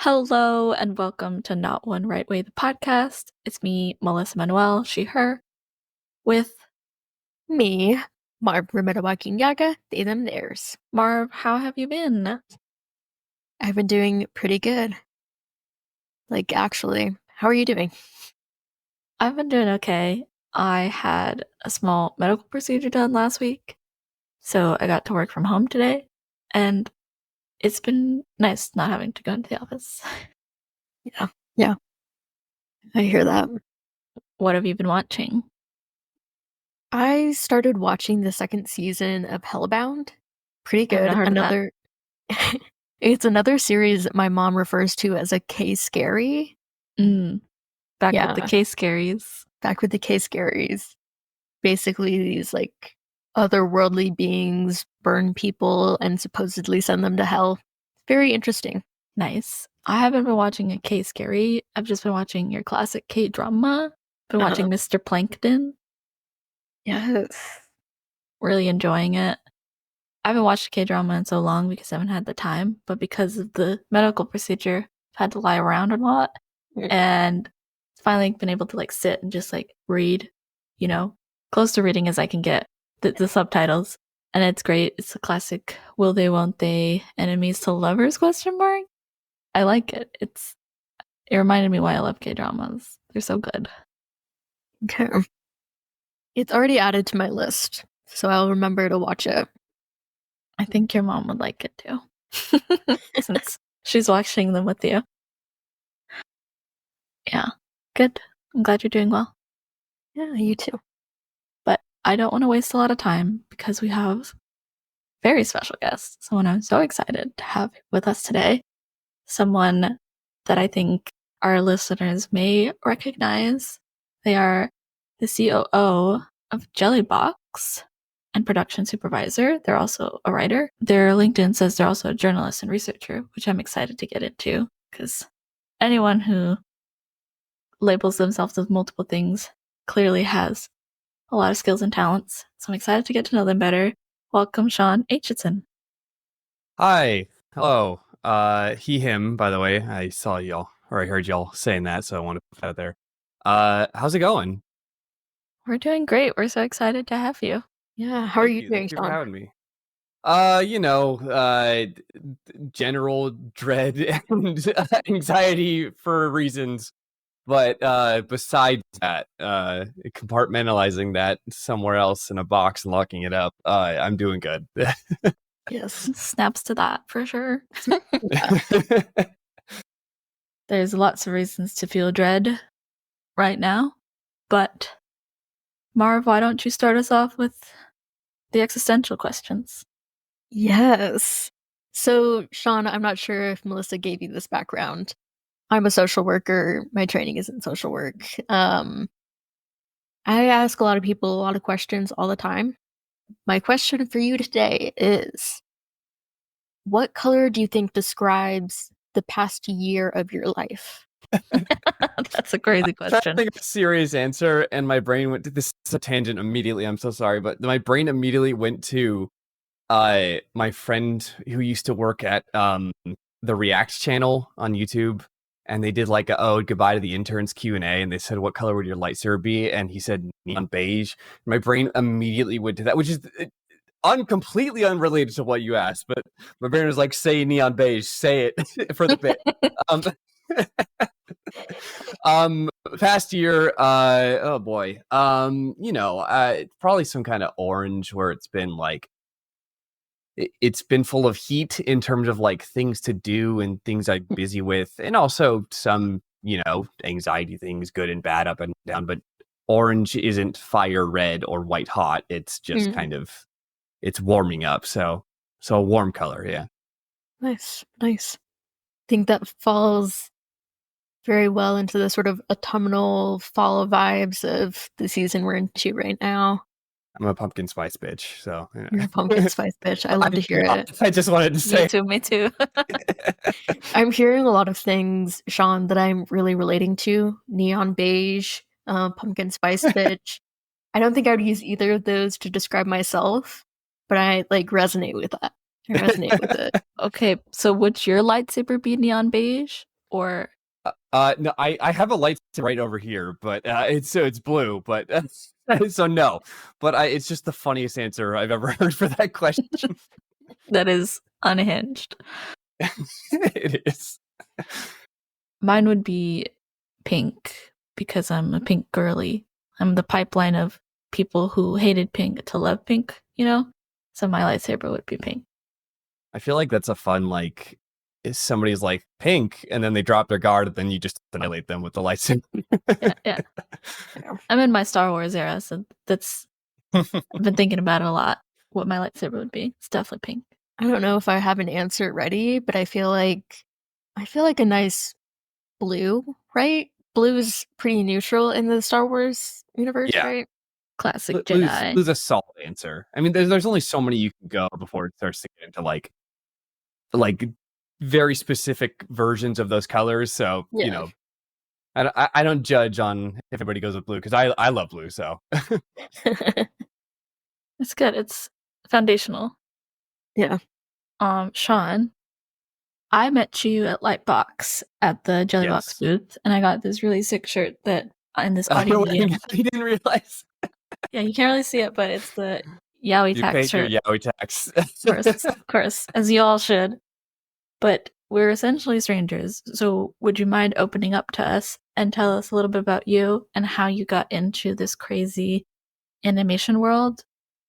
Hello and welcome to Not One Right Way, the podcast. It's me, Melissa Manuel, she, her, with Me, Marve Yaga, they, them, theirs. Marve. How have you been? I've been doing pretty good. Actually, how are you doing? I've been doing okay. I had a small medical procedure done last week, so I got to work from home today, and it's been nice not having to go into the office. Yeah. I hear that. What have you been watching? I started watching the second season of Hellbound. Pretty good. I've heard of that. It's another series that my mom refers to as a K-scary. Back with the K-scaries. Back with the K-scaries. Basically, these otherworldly beings burn people and supposedly send them to hell. Very interesting. Nice. I haven't been watching a K-scary. I've just been watching your classic K-drama. Been watching Mr. Plankton. Yes. Really enjoying it. I haven't watched a K-drama in so long because I haven't had the time, but because of the medical procedure, I've had to lie around a lot, and finally been able to sit and just read, close to reading as I can get the subtitles, and it's great. It's a classic will they, won't they, enemies to lovers ? I like it. It reminded me why I love K-dramas. They're so good. Okay. It's already added to my list, so I'll remember to watch it. I think your mom would like it too, since she's watching them with you. Yeah, good. I'm glad you're doing well. Yeah, you too. But I don't want to waste a lot of time because we have very special guests, someone I'm so excited to have with us today. Someone that I think our listeners may recognize. They are the COO of Jellybox and production supervisor. They're also a writer. Their LinkedIn says they're also a journalist and researcher, which I'm excited to get into because anyone who labels themselves as multiple things clearly has a lot of skills and talents. So I'm excited to get to know them better. Welcome, Sean Aitchison. Hi. Hello. He, him, by the way. I saw y'all, or I heard y'all saying that, so I want to put that out there. How's it going? We're doing great. We're so excited to have you. Yeah, how are you doing, Thank you Sean? for having me. General dread and anxiety for reasons. But besides that, compartmentalizing that somewhere else in a box and locking it up, I'm doing good. Yes. Snaps to that for sure. There's lots of reasons to feel dread right now, but Marve, why don't you start us off with the existential questions? Yes. So, Sean, I'm not sure if Melissa gave you this background. I'm a social worker. My training is in social work. I ask a lot of people a lot of questions all the time. My question for you today is, what color do you think describes the past year of your life? That's a crazy question. I'm trying to think of a serious answer, and my brain went to this is a tangent immediately. I'm so sorry, but my brain immediately went to my friend who used to work at the React channel on YouTube, and they did goodbye to the interns Q&A, and they said, what color would your lightsaber be? And he said neon beige. My brain immediately went to that, which is completely unrelated to what you asked, but my brain was like, say neon beige, say it for the bit. Past year, oh boy, probably some kind of orange where it's been it's been full of heat in terms of things to do and things I'm busy with, and also some anxiety things, good and bad, up and down. But orange isn't fire red or white hot. It's just kind of, it's warming up. So a warm color. Yeah. Nice. I think that falls very well into the sort of autumnal fall vibes of the season we're into right now. I'm a pumpkin spice bitch, so You're a pumpkin spice bitch. I love to hear it. I just wanted to say, me too. I'm hearing a lot of things, Sean, that I'm really relating to. Neon beige, pumpkin spice bitch. I don't think I would use either of those to describe myself, but I resonate with that. I resonate with it. Okay, so would your lightsaber be neon beige? or No, I have a light right over here, but it's blue, but so no. But it's just the funniest answer I've ever heard for that question. that is unhinged? It is. Mine would be pink because I'm a pink girly. I'm the pipeline of people who hated pink to love pink, you know? So my lightsaber would be pink. I feel like that's a fun, like, if somebody's like pink and then they drop their guard, and then you just annihilate them with the lightsaber. Yeah. I'm in my Star Wars era, so I've been thinking about it a lot, what my lightsaber would be. It's definitely pink. I don't know if I have an answer ready, but I feel like a nice blue, right? Blue is pretty neutral in the Star Wars universe, Yeah. right? Classic Blue's Jedi. a solid answer. I mean, there's only so many you can go before it starts to get into like very specific versions of those colors. So Yeah. you know, I don't judge on if everybody goes with blue because I love blue. So It's good. It's foundational. Yeah. Sean, I met you at Lightbox at the Jellybox Yes. booth, and I got this really sick shirt that in this I audio medium. didn't realize. Yeah, you can't really see it, but it's the Yaoi You tax paid your shirt. Yaoi tax. Of course, as you all should. But we're essentially strangers, so would you mind opening up to us and tell us a little bit about you and how you got into this crazy animation world?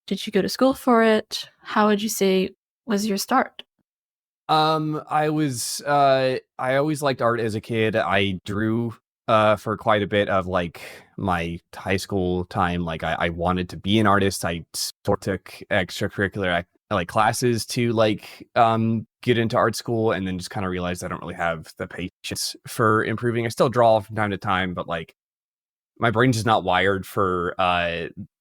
Did you go to school for it? How would you say was your start? I always liked art as a kid. I drew for quite a bit of like my high school time. Like I wanted to be an artist. I sort of took extracurricular like classes to like get into art school, and then just kind of realized I don't really have the patience for improving. I still draw from time to time, but like my brain's just not wired for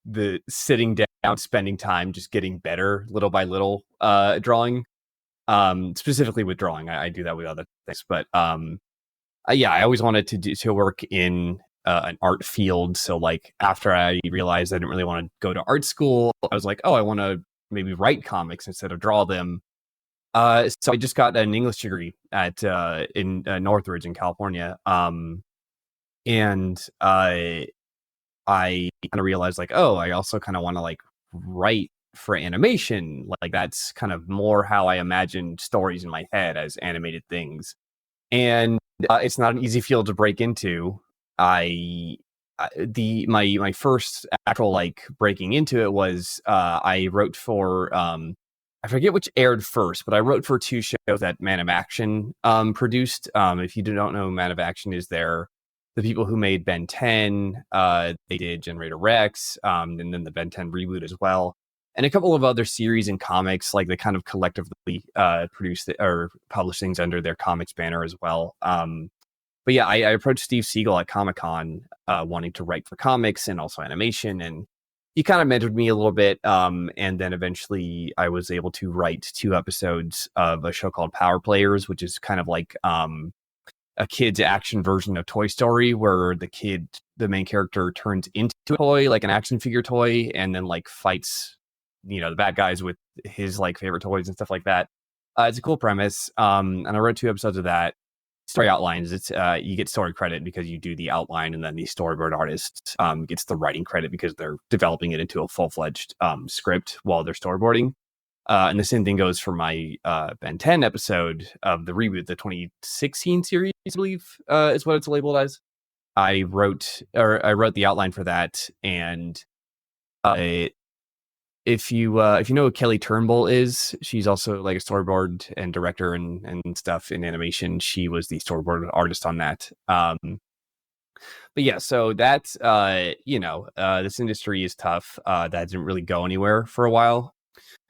the sitting down, spending time, just getting better little by little drawing. Specifically with drawing, I do that with other things, but yeah, I always wanted to work in an art field. So like after I realized I didn't really want to go to art school, I was like, oh, I want to maybe write comics instead of draw them. So I just got an English degree at in Northridge in California. And I kind of realized like, oh, I also kind of want to like write for animation. Like that's kind of more how I imagined stories in my head as animated things. And it's not an easy field to break into. My first actual like breaking into it was I wrote for I forget which aired first, but I wrote for two shows that Man of Action produced. If you don't know, Man of Action is the people who made Ben 10. They did Generator Rex, and then the Ben 10 reboot as well, and a couple of other series and comics. Like they kind of collectively produce or publish things under their comics banner as well. But yeah, I approached Steve Siegel at Comic-Con wanting to write for comics and also animation, and he kind of mentored me a little bit. And then eventually I was able to write 2 episodes of a show called Power Players, which is kind of like a kid's action version of Toy Story, where the main character turns into a toy, like an action figure toy, and then like fights, the bad guys with his like favorite toys and stuff like that. It's a cool premise. And I wrote 2 episodes of that. Story outlines, it's you get story credit because you do the outline, and then the storyboard artist gets the writing credit because they're developing it into a full-fledged script while they're storyboarding. And the same thing goes for my Ben 10 episode of the reboot, the 2016 series, I believe is what it's labeled as. I wrote the outline for that, and if you know who Kelly Turnbull is, she's also like a storyboard and director and stuff in animation. She was the storyboard artist on that. But yeah, so that's this industry is tough. That didn't really go anywhere for a while.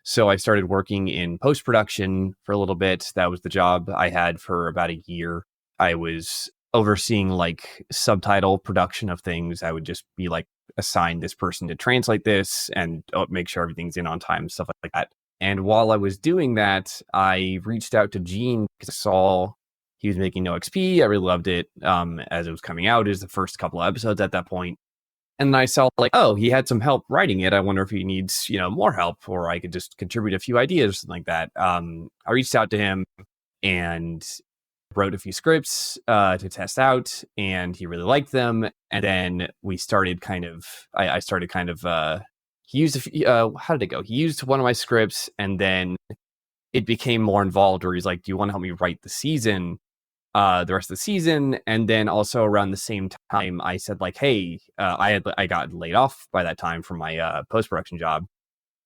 So I started working in post-production for a little bit. That was the job I had for about a year. I was overseeing like subtitle production of things. I would just be like assigned this person to translate this and make sure everything's in on time, stuff like that. And while I was doing that, I reached out to Gene because I saw he was making No XP. I really loved it as it was coming out. It was the first couple of episodes at that point. And I saw like, oh, he had some help writing it. I wonder if he needs, more help, or I could just contribute a few ideas, something like that. I reached out to him and wrote a few scripts to test out, and he really liked them. And then we started I started he used how did it go? He used one of my scripts, and then it became more involved where he's like, do you want to help me write the rest of the season? And then also around the same time, I said like, hey, I got laid off by that time from my post-production job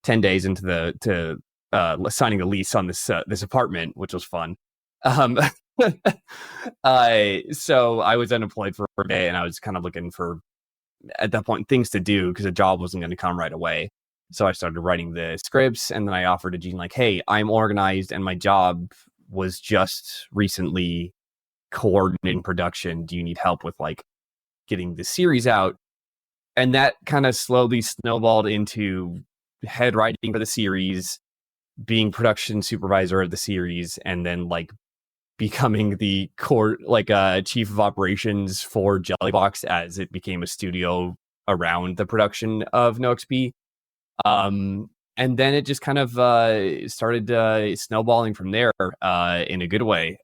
10 days into signing a lease on this apartment, which was fun. So I was unemployed for a day, and I was kind of looking for, at that point, things to do because a job wasn't going to come right away. So I started writing the scripts, and then I offered to Gene like, hey, I'm organized, and my job was just recently coordinating production. Do you need help with like getting the series out? And that kind of slowly snowballed into head writing for the series, being production supervisor of the series, and then like becoming the core chief of operations for Jellybox as it became a studio around the production of No XP. And then it just kind of started snowballing from there in a good way.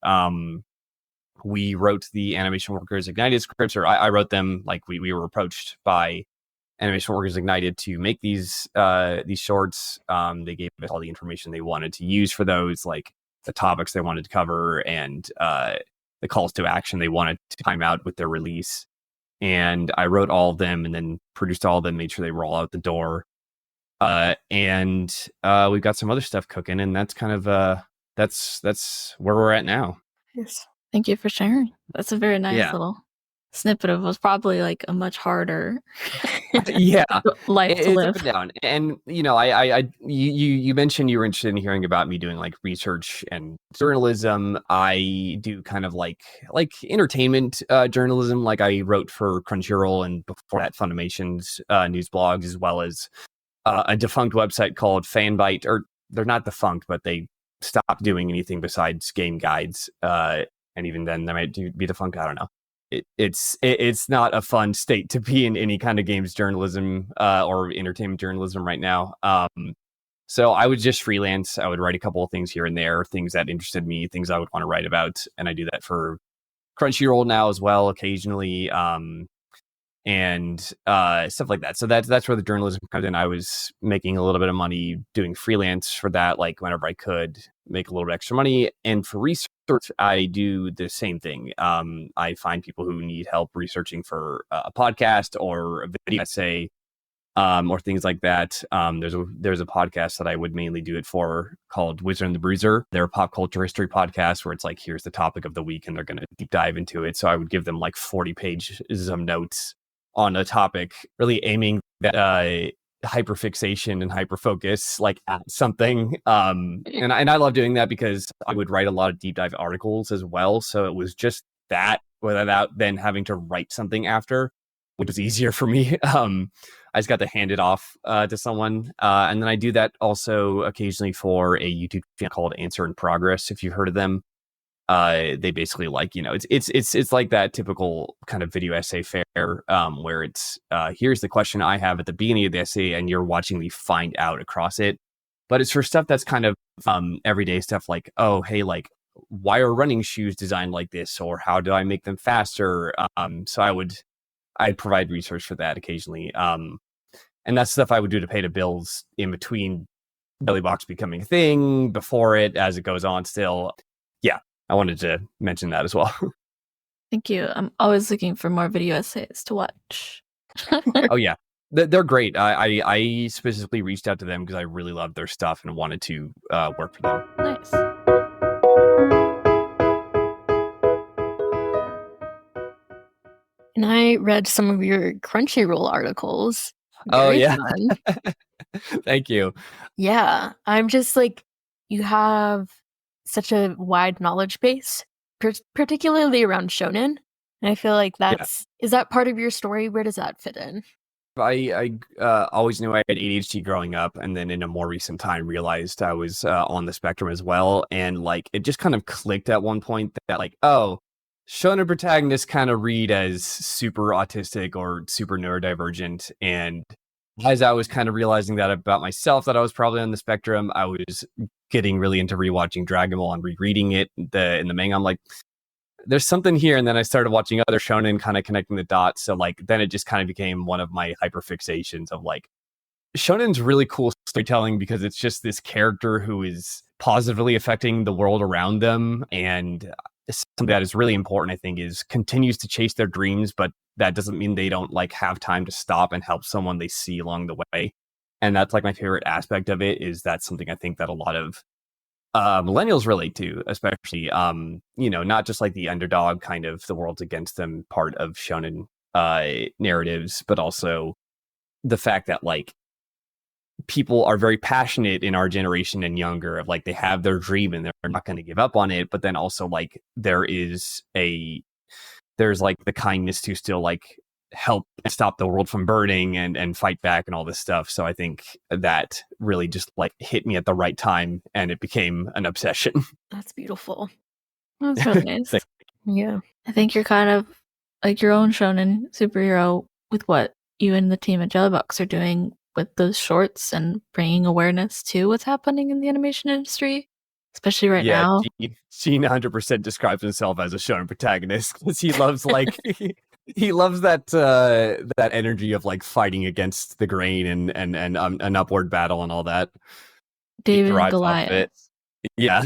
We wrote the Animation Workers Ignited scripts, or I wrote them. Like we were approached by Animation Workers Ignited to make these shorts. They gave us all the information they wanted to use for those, like the topics they wanted to cover and the calls to action they wanted to time out with their release. And I wrote all of them and then produced all of them, made sure they were all out the door. And we've got some other stuff cooking, and that's kind of that's where we're at now. Yes. Thank you for sharing. That's a very nice Yeah. little snippet of what's probably like a much harder Yeah, life to it's live. up and down. And you mentioned you were interested in hearing about me doing like research and journalism. I do kind of like entertainment journalism. Like I wrote for Crunchyroll, and before that Funimation's news blogs, as well as a defunct website called Fanbyte. Or they're not defunct, but they stopped doing anything besides game guides. And even then, they might be defunct. I don't know. It's not a fun state to be in any kind of games journalism or entertainment journalism right now. So I would just freelance. I would write a couple of things here and there, things that interested me, things I would want to write about, and I do that for Crunchyroll now as well, occasionally, and stuff like that. So that's where the journalism comes in. I was making a little bit of money doing freelance for that, like whenever I could make a little bit extra money. And for research, I do the same thing. I find people who need help researching for a podcast or a video essay, or things like that. There's a podcast that I would mainly do it for called Wizard and the Bruiser. They're a pop culture history podcast where it's like, here's the topic of the week, and they're going to deep dive into it. So I would give them like 40 pages of notes on a topic, really aiming that hyperfixation and hyperfocus like at something. And I love doing that because I would write a lot of deep dive articles as well. So it was just that without then having to write something after, which was easier for me. I just got to hand it off to someone. And then I do that also occasionally for a YouTube channel called Answer in Progress, if you've heard of them. They basically like, it's like that typical kind of video essay fair, where it's here's the question I have at the beginning of the essay, and you're watching me find out across it. But it's for stuff that's kind of everyday stuff, like, oh, hey, like, why are running shoes designed like this, or how do I make them faster? So I'd provide research for that occasionally, and that's stuff I would do to pay the bills in between Jellybox becoming a thing, before it, as it goes on still. Yeah, I wanted to mention that as well. Thank you. I'm always looking for more video essays to watch. Oh yeah, they're great. I specifically reached out to them because I really loved their stuff and wanted to work for them. Nice. And I read some of your Crunchyroll articles. Oh Very yeah. fun. Thank you. Yeah, I'm just like, you have such a wide knowledge base, particularly around shōnen. And I feel like is that part of your story? Where does that fit in? I always knew I had ADHD growing up, and then in a more recent time realized I was on the spectrum as well. And like, it just kind of clicked at one point that like, oh, shonen protagonists kind of read as super autistic or super neurodivergent. And as I was kind of realizing that about myself, that I was probably on the spectrum, I was getting really into rewatching Dragon Ball and rereading it in the manga. I'm like, there's something here. And then I started watching other shonen, kind of connecting the dots. So like then it just kind of became one of my hyperfixations of like, shonen's really cool storytelling because it's just this character who is positively affecting the world around them. And something that is really important, I think, is continues to chase their dreams, but that doesn't mean they don't like have time to stop and help someone they see along the way. And that's like my favorite aspect of it, is that's something I think that a lot of millennials relate to, especially, not just like the underdog kind of the world's against them part of shonen narratives, but also the fact that like people are very passionate in our generation and younger of like they have their dream and they're not going to give up on it. But then also like there's like the kindness to still like help stop the world from burning and fight back and all this stuff. So I think that really just like hit me at the right time and it became an obsession. That's beautiful. That's really nice. Yeah. I think you're kind of like your own shonen superhero with what you and the team at Jellybox are doing with those shorts and bringing awareness to what's happening in the animation industry, especially right now. Gene 100% describes himself as a shonen protagonist because he loves like he loves that that energy of like fighting against the grain and an upward battle and all that. David He and thrives off Goliath. it. Yeah.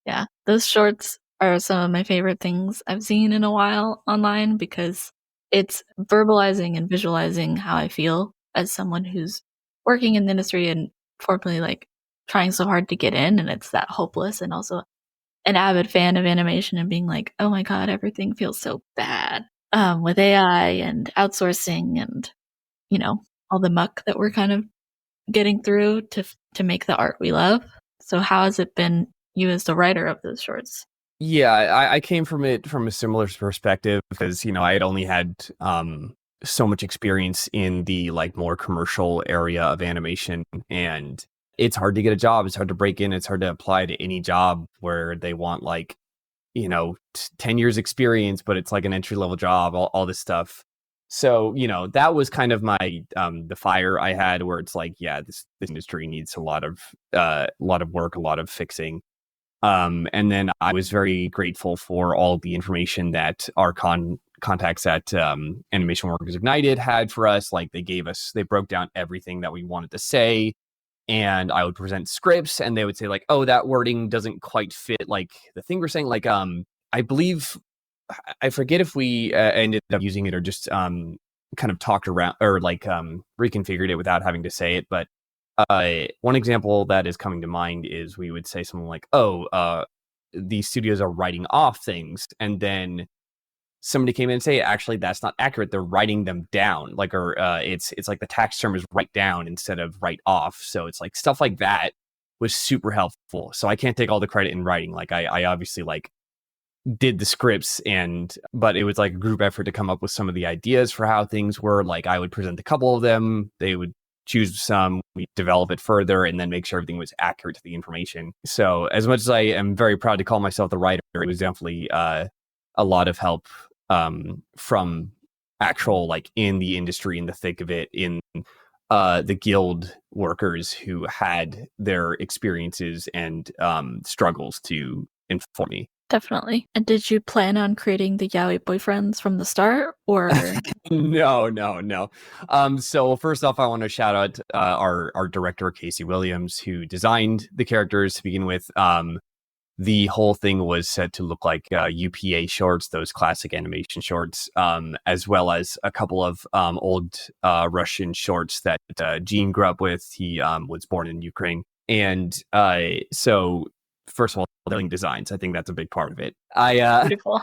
Yeah, those shorts are some of my favorite things I've seen in a while online because it's verbalizing and visualizing how I feel as someone who's working in the industry and fortunately like trying so hard to get in, and it's that hopeless, and also an avid fan of animation and being like, oh my god, everything feels so bad with AI and outsourcing and all the muck that we're kind of getting through to make the art we love. So how has it been, you as the writer of those shorts? Yeah, I came from it from a similar perspective because, I had only had so much experience in the like more commercial area of animation, and it's hard to get a job. It's hard to break in. It's hard to apply to any job where they want like, 10 years experience, but it's like an entry level job, all this stuff. So, that was kind of my the fire I had where it's like, yeah, this industry needs a lot of work, a lot of fixing. And then I was very grateful for all the information that our contacts at Animation Workers Ignited had for us. Like they broke down everything that we wanted to say. And I would present scripts and they would say like, oh, that wording doesn't quite fit like the thing we're saying. Like, I believe, I forget if we ended up using it or just kind of talked around or like reconfigured it without having to say it. But one example that is coming to mind is we would say something like, oh, these studios are writing off things. And then somebody came in and say, actually, that's not accurate. They're writing them down. Like, or it's like the tax term is write down instead of write off. So it's like stuff like that was super helpful. So I can't take all the credit in writing. Like I obviously like did the scripts but it was like a group effort to come up with some of the ideas for how things were. Like I would present a couple of them. They would choose some, we develop it further, and then make sure everything was accurate to the information. So as much as I am very proud to call myself the writer, it was definitely a lot of help from actual like in the industry, in the thick of it, in the guild workers who had their experiences and struggles to inform me. Definitely. And did you plan on creating the Yaoi boyfriends from the start, or? No. So first off, I want to shout out our director, Casey Williams, who designed the characters to begin with. The whole thing was set to look like UPA shorts, those classic animation shorts, as well as a couple of old Russian shorts that Gene grew up with. He was born in Ukraine. And so first of all, building designs, I think that's a big part of it. Beautiful.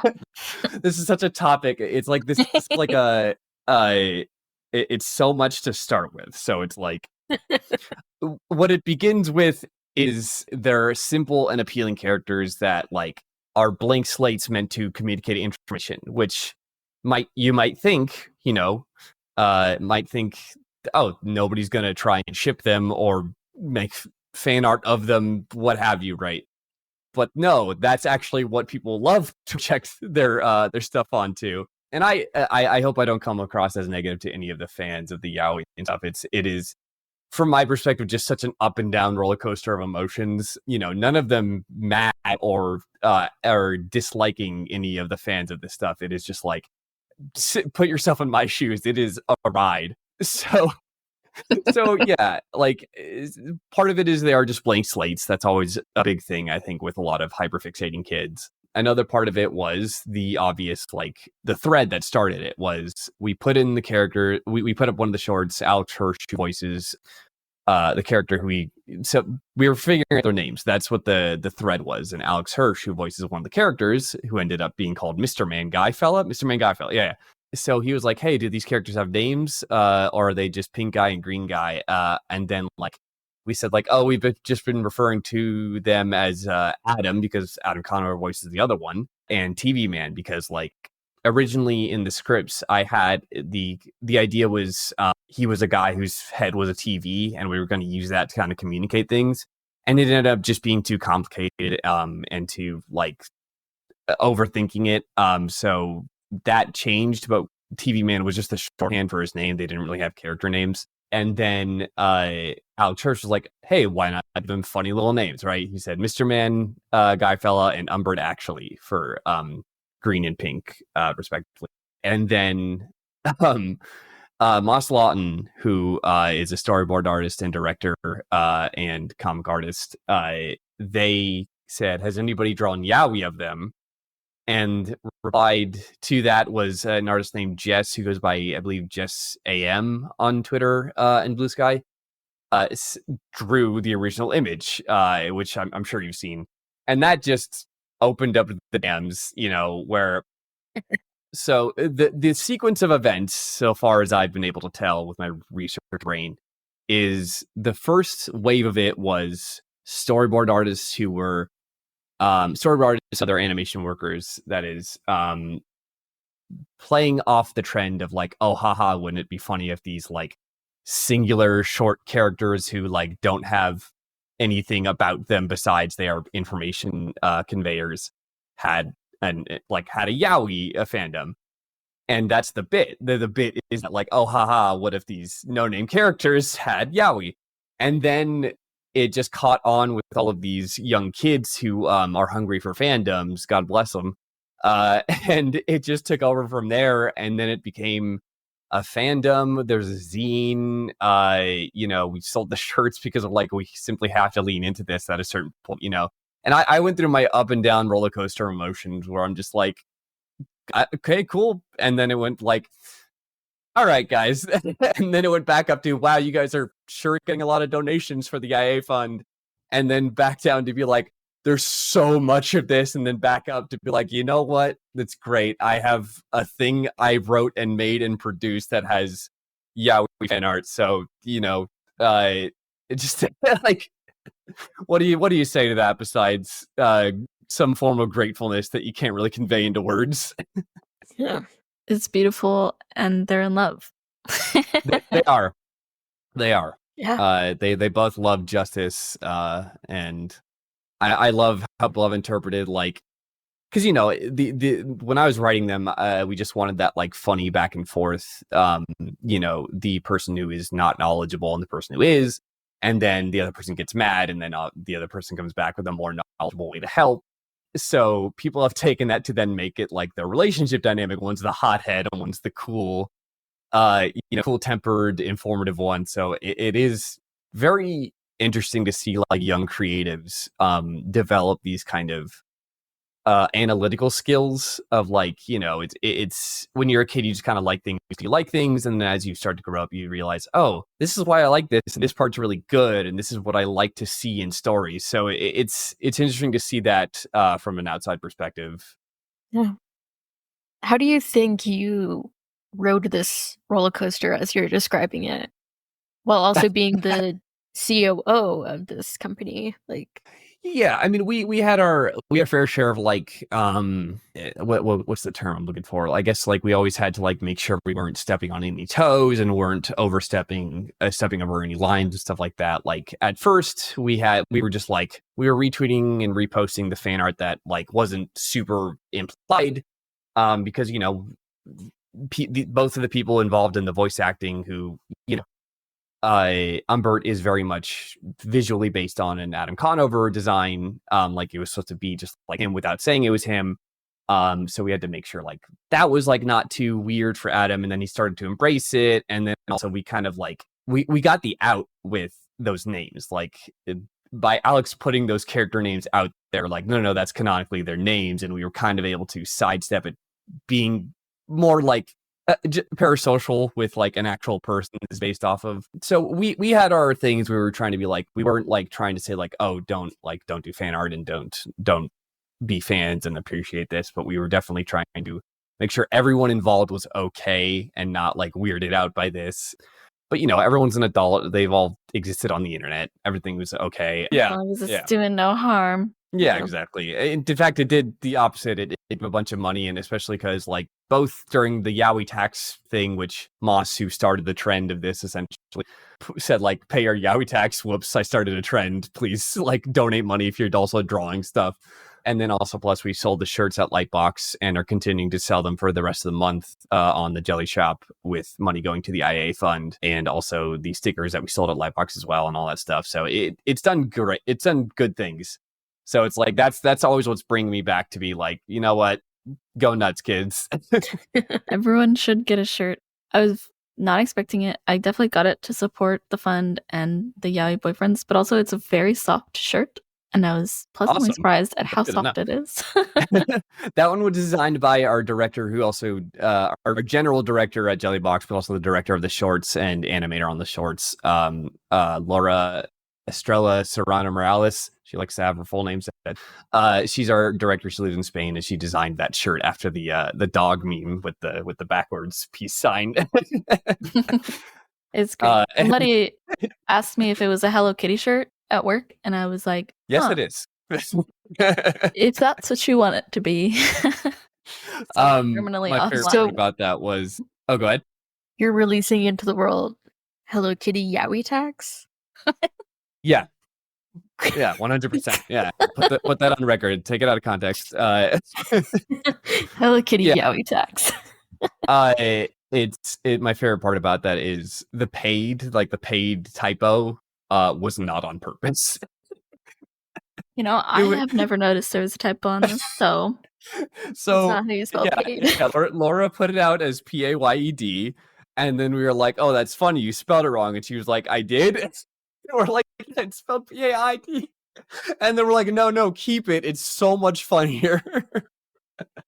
This is such a topic. It's like this is like it's so much to start with. So it's like what it begins with is they're simple and appealing characters that like are blank slates meant to communicate information, which you might think, oh, nobody's gonna try and ship them or make fan art of them, what have you, right? But no, that's actually what people love to check their stuff onto. And I hope I don't come across as negative to any of the fans of the Yaoi and stuff. It is from my perspective, just such an up and down roller coaster of emotions. You know, none of them mad or disliking any of the fans of this stuff. It is just like, put yourself in my shoes. It is a ride. So yeah, like part of it is they are just blank slates. That's always a big thing, I think, with a lot of hyperfixating kids. Another part of it was the obvious, like the thread that started it was we put in the character, we put up one of the shorts, Alex Hirsch, who voices the character who so we were figuring out their names. That's what the thread was. And Alex Hirsch, who voices one of the characters, who ended up being called Mr. Man Guy Fella. Yeah. So he was like, hey, do these characters have names? Or are they just pink guy and green guy? And then like we said like, oh, we've just been referring to them as Adam, because Adam Conner voices the other one, and TV Man, because like originally in the scripts I had the idea was he was a guy whose head was a TV, and we were going to use that to kind of communicate things, and it ended up just being too complicated and too like overthinking it. So that changed, but TV Man was just the shorthand for his name. They didn't really have character names. And then Alex Hirsch was like, hey, why not give them funny little names, right? He said Mr. Man, Guy Fella, and Umbert Actually for green and pink, respectively. And then Moss Lawton, who is a storyboard artist and director and comic artist, they said, has anybody drawn Yaoi of them? And replied to that was an artist named Jess, who goes by, I believe, Jess AM on Twitter and Blue Sky, drew the original image, which I'm sure you've seen. And that just opened up the dams, you know, where... So the sequence of events, so far as I've been able to tell with my research brain, is the first wave of it was storyboard artists who were storyboard artists, other animation workers, that is, playing off the trend of like, oh, haha, wouldn't it be funny if these like singular short characters who like don't have anything about them besides they are information conveyors had a Yaoi fandom. And that's the bit. The bit is that like, oh, haha, what if these no-name characters had Yaoi? And then it just caught on with all of these young kids who are hungry for fandoms, God bless them. And it just took over from there, and then it became a fandom. There's a zine. You know, we sold the shirts because of like, we simply have to lean into this at a certain point, you know. And I went through my up and down roller coaster emotions where I'm just like, okay, cool. And then it went like, all right, guys. And then it went back up to, wow, you guys are sure getting a lot of donations for the IA fund. And then back down to be like, there's so much of this. And then back up to be like, you know what? That's great. I have a thing I wrote and made and produced that has Yaoi fan art. So, you know, it just like, what do you say to that besides some form of gratefulness that you can't really convey into words? Yeah. It's beautiful, and they're in love. They are. Yeah. They both love justice, and I love how Love interpreted, like, because you know the when I was writing them, we just wanted that like funny back and forth. You know, the person who is not knowledgeable and the person who is, and then the other person gets mad, and then the other person comes back with a more knowledgeable way to help. So people have taken that to then make it like the relationship dynamic. One's the hothead, and one's the cool, cool-tempered, informative one. So it is very interesting to see like young creatives develop these kind of analytical skills of like, you know, it's when you're a kid, you just kind of like things, you like things, and then as you start to grow up, you realize, oh, this is why I like this, and this part's really good, and this is what I like to see in stories. So it's interesting to see that from an outside perspective. Yeah. How do you think you rode this roller coaster as you're describing it, while also being the COO of this company? Like, Yeah, I mean, we had our fair share of like what's the term I'm looking for? I guess like we always had to like make sure we weren't stepping on any toes and weren't overstepping stepping over any lines and stuff like that. Like at first we were just like we were retweeting and reposting the fan art that like wasn't super implied, because you know both of the people involved in the voice acting who, you know, Umbert is very much visually based on an Adam Conover design. Like it was supposed to be just like him without saying it was him. So we had to make sure like that was like not too weird for Adam, and then he started to embrace it, and then also we kind of like we got the out with those names, like by Alex putting those character names out there, like no, that's canonically their names, and we were kind of able to sidestep it being more like parasocial with like an actual person is based off of. So we had our things we were trying to be like, we weren't like trying to say like, oh, don't do fan art and don't be fans and appreciate this, but we were definitely trying to make sure everyone involved was okay and not like weirded out by this. But everyone's an adult, they've all existed on the internet, everything was okay. As long as it's doing no harm. Yeah, exactly. In fact, it did the opposite. It gave a bunch of money, and especially because, like, both during the Yaoi tax thing, which Moss, who started the trend of this, essentially said, like, pay our Yaoi tax. Whoops, I started a trend. Please, like, donate money if you're also drawing stuff. And then also, plus, we sold the shirts at Lightbox and are continuing to sell them for the rest of the month on the Jelly Shop, with money going to the IA fund, and also the stickers that we sold at Lightbox as well, and all that stuff. So it's done great. It's done good things. So it's like that's always what's bringing me back to be like, you know what, go nuts, kids. Everyone should get a shirt. I was not expecting it. I definitely got it to support the fund and the Yaoi boyfriends, but also it's a very soft shirt, and I was pleasantly surprised at how soft it is. That one was designed by our director, who also our general director at Jellybox, but also the director of the shorts and animator on the shorts, Laura Estrella Serrano Morales. She likes to have her full name said. She's our director. She lives in Spain, and she designed that shirt after the dog meme with the backwards peace sign. It's great. Somebody asked me if it was a Hello Kitty shirt at work, and I was like, yes, it is. If that's what you want it to be. My favorite part about that was, oh, go ahead. You're releasing into the world Hello Kitty Yaoi tax? Yeah. Yeah, 100%. Yeah, put that on record. Take it out of context. Hello Kitty Yaoi tax. My favorite part about that is the paid typo was not on purpose. I have never noticed there was a typo on this, so that's not how you spell paid. Yeah, Laura put it out as PAYED, and then we were like, "Oh, that's funny. You spelled it wrong," and she was like, "I did." We're like, it's spelled PAID. And then we're like, no, keep it. It's so much funnier.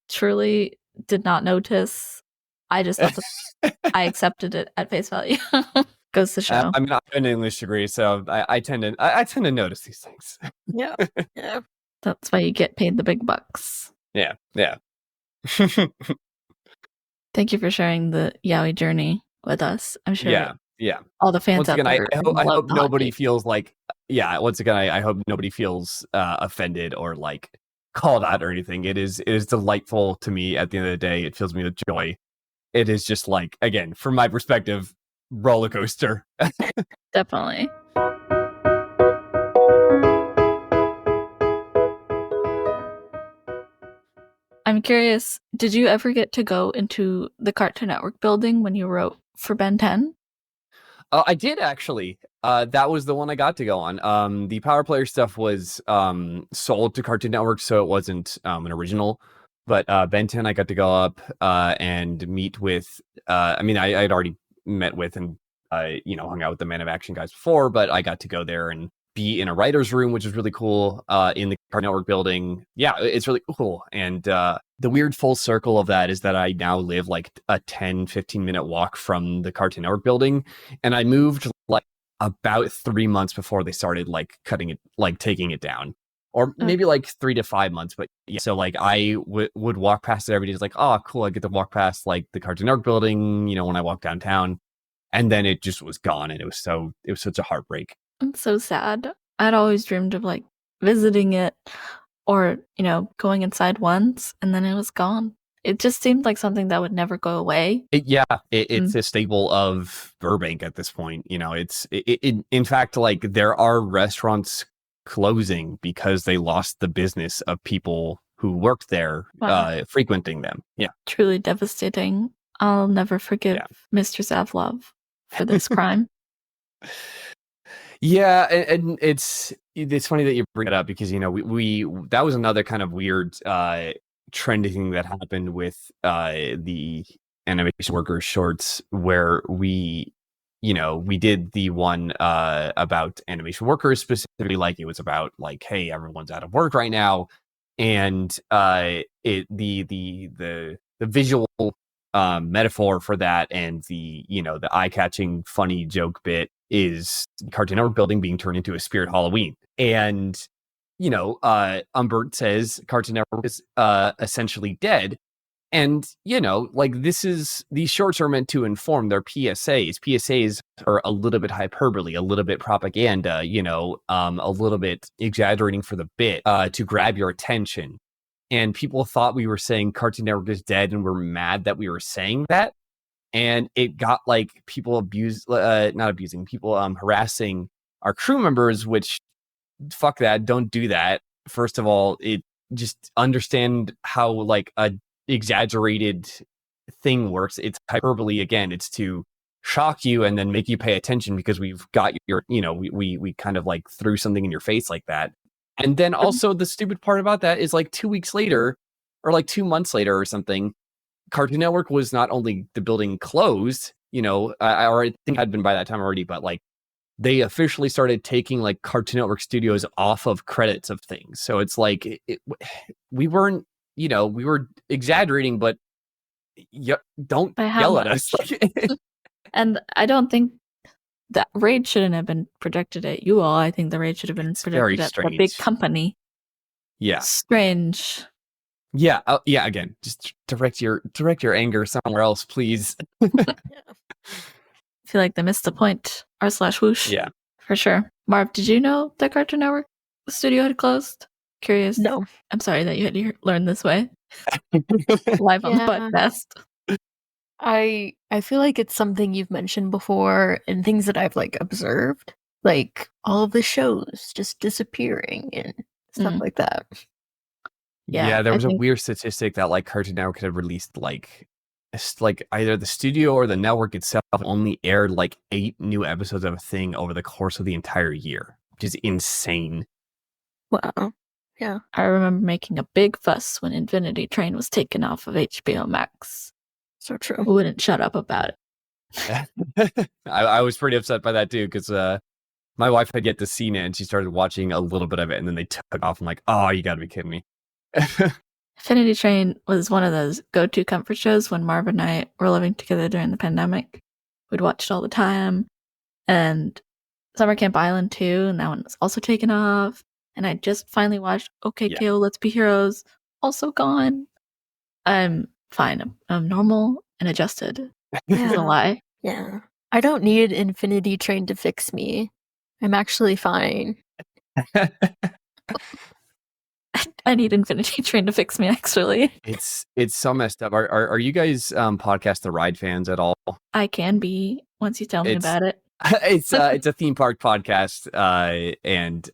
Truly did not notice. I just thought I accepted it at face value. Goes to show. I'm not an English degree, so I tend to notice these things. Yeah. That's why you get paid the big bucks. Yeah. Thank you for sharing the Yaoi journey with us. I'm sure. Yeah. All the fans once again, out there. I hope nobody feels like. Yeah. Once again, I hope nobody feels offended or like called out or anything. It is delightful to me. At the end of the day, it fills me with joy. It is just like, again, from my perspective, roller coaster. Definitely. I'm curious, did you ever get to go into the Cartoon Network building when you wrote for Ben 10? I did, actually. That was the one I got to go on. The Power Player stuff was sold to Cartoon Network, so it wasn't an original. But Ben 10, I got to go up and meet with. I'd already met with and hung out with the Man of Action guys before, but I got to go there and be in a writer's room, which is really cool, in the Cartoon Network building. Yeah, it's really cool. And the weird full circle of that is that I now live like a 10-15 minute walk from the Cartoon Network building. And I moved like about 3 months before they started like cutting it, like taking it down. Or maybe like 3 to 5 months. But yeah, so like I would walk past it every day. It's like, oh, cool. I get to walk past like the Cartoon Network building, when I walk downtown. And then it just was gone. And it was such a heartbreak. It's so sad. I'd always dreamed of like visiting it or, going inside once, and then it was gone. It just seemed like something that would never go away. It's a staple of Burbank at this point. In fact, like there are restaurants closing because they lost the business of people who worked there, frequenting them. Yeah. Truly devastating. I'll never forgive Mr. Zavlov for this crime. Yeah, and it's funny that you bring it up because we that was another kind of weird trendy thing that happened with the animation workers shorts where we did the one about animation workers specifically, like it was about like, hey, everyone's out of work right now, and the visual metaphor for that and the eye-catching funny joke bit is Cartoon Network building being turned into a Spirit Halloween. And Umbert says Cartoon Network is essentially dead. And like these shorts are meant to inform. Their PSAs are a little bit hyperbole, a little bit propaganda, a little bit exaggerating for the bit to grab your attention. And people thought we were saying Cartoon Network is dead, and we're mad that we were saying that. And it got like people not abusing, people harassing our crew members, which fuck that, don't do that. First of all, it just understand how like a exaggerated thing works. It's hyperbole again. It's to shock you and then make you pay attention because we've got we kind of like threw something in your face like that. And then also the stupid part about that is like 2 weeks later or like 2 months later or something, Cartoon Network was not only the building closed, or I think had been by that time already, but like they officially started taking like Cartoon Network studios off of credits of things. So it's like we weren't, we were exaggerating, but don't yell at us. And I don't think that rage shouldn't have been projected at you all. I think the rage should have been projected at the big company. Yeah. Strange. Yeah. Yeah. Again, just direct your anger somewhere else, please. I feel like they missed the point. r/whoosh. Yeah. For sure. Marv, did you know that Cartoon Network studio had closed? Curious. No. I'm sorry that you had to learn this way. Live on the podcast. I feel like it's something you've mentioned before and things that I've like observed, like all of the shows just disappearing and stuff like that. Yeah, there was a weird statistic that like Cartoon Network had released like either the studio or the network itself only aired like 8 new episodes of a thing over the course of the entire year, which is insane. Wow. Yeah. I remember making a big fuss when Infinity Train was taken off of HBO Max. So true. Who wouldn't shut up about it? I was pretty upset by that too, because my wife had yet to see it and she started watching a little bit of it and then they took it off. I'm like, oh, you gotta be kidding me. Infinity Train was one of those go-to comfort shows when Marve and I were living together during the pandemic. We'd watch it all the time. And Summer Camp Island too, and that one was also taken off. And I just finally watched OK KO Let's Be Heroes, also gone. I'm fine. I'm normal and adjusted. That's a lie. Yeah. I don't need Infinity Train to fix me. I'm actually fine. I need Infinity Train to fix me, actually. It's so messed up. Are you guys Podcast the Ride fans at all? I can be once you tell me about it. It's a theme park podcast, and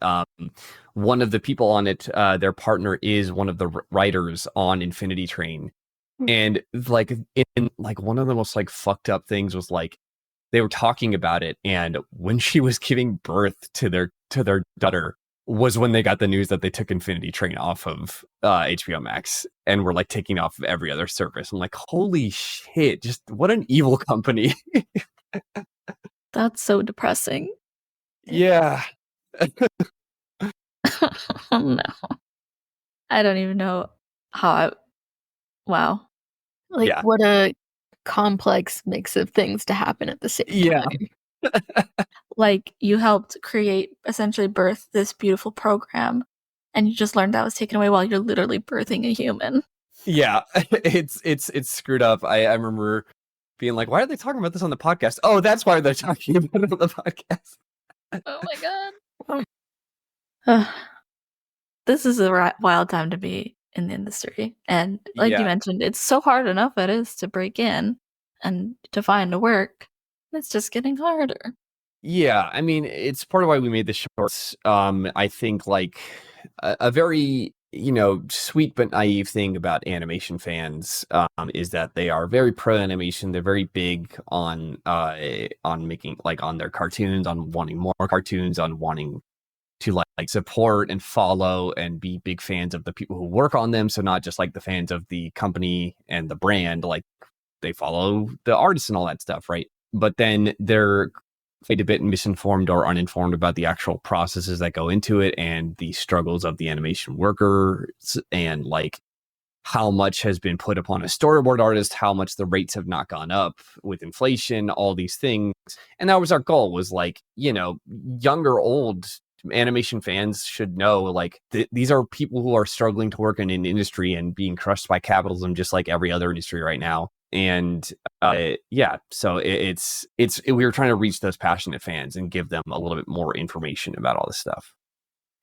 one of the people on it, their partner is one of the writers on Infinity Train, and like in like one of the most like fucked up things was like they were talking about it, and when she was giving birth to their daughter was when they got the news that they took Infinity Train off of HBO Max and were like taking off of every other service. I'm like, holy shit! Just what an evil company. That's so depressing. Yeah. Oh, no. I don't even know how wow. Like what a complex mix of things to happen at the same time. Like you helped create, essentially birth this beautiful program and you just learned that was taken away while you're literally birthing a human. Yeah, it's screwed up. I remember being like, why are they talking about this on the podcast? Oh, that's why they're talking about it on the podcast. Oh my god. This is a wild time to be in the industry. And like you mentioned, it's so hard enough it is to break in and to find a work. It's just getting harder. Yeah, I mean, it's part of why we made the shorts. I think like a very sweet but naive thing about animation fans is that they are very pro animation. They're very big on making, like, on their cartoons, on wanting more cartoons, on wanting to like support and follow and be big fans of the people who work on them. So not just like the fans of the company and the brand, like they follow the artists and all that stuff, right? But then they're a bit misinformed or uninformed about the actual processes that go into it and the struggles of the animation workers, and like how much has been put upon a storyboard artist, how much the rates have not gone up with inflation, all these things. And that was our goal, was like, young or old animation fans should know, like, these are people who are struggling to work in an industry and being crushed by capitalism just like every other industry right now. And so we were trying to reach those passionate fans and give them a little bit more information about all this stuff.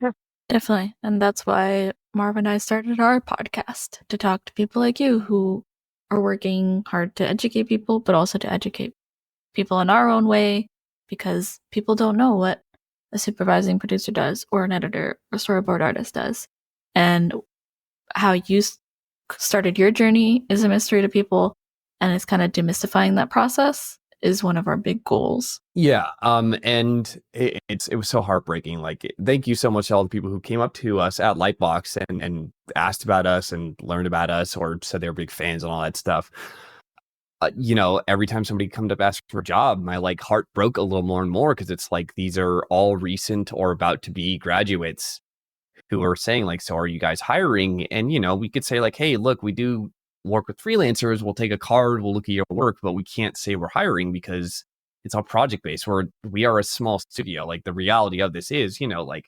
Yeah, definitely. And that's why Marve and I started our podcast, to talk to people like you who are working hard to educate people, but also to educate people in our own way, because people don't know what a supervising producer does, or an editor or storyboard artist does. And how you started your journey is a mystery to people, and it's kind of demystifying that process is one of our big goals. Yeah. And it was so heartbreaking. Like, thank you so much to all the people who came up to us at Lightbox and asked about us and learned about us, or said they were big fans and all that stuff. Every time somebody come up ask for a job, my like heart broke a little more and more, because it's like, these are all recent or about to be graduates who are saying like, so are you guys hiring? And, we could say like, hey, look, we do work with freelancers. We'll take a card, we'll look at your work, but we can't say we're hiring because it's all project based. We are a small studio. Like, the reality of this is, like,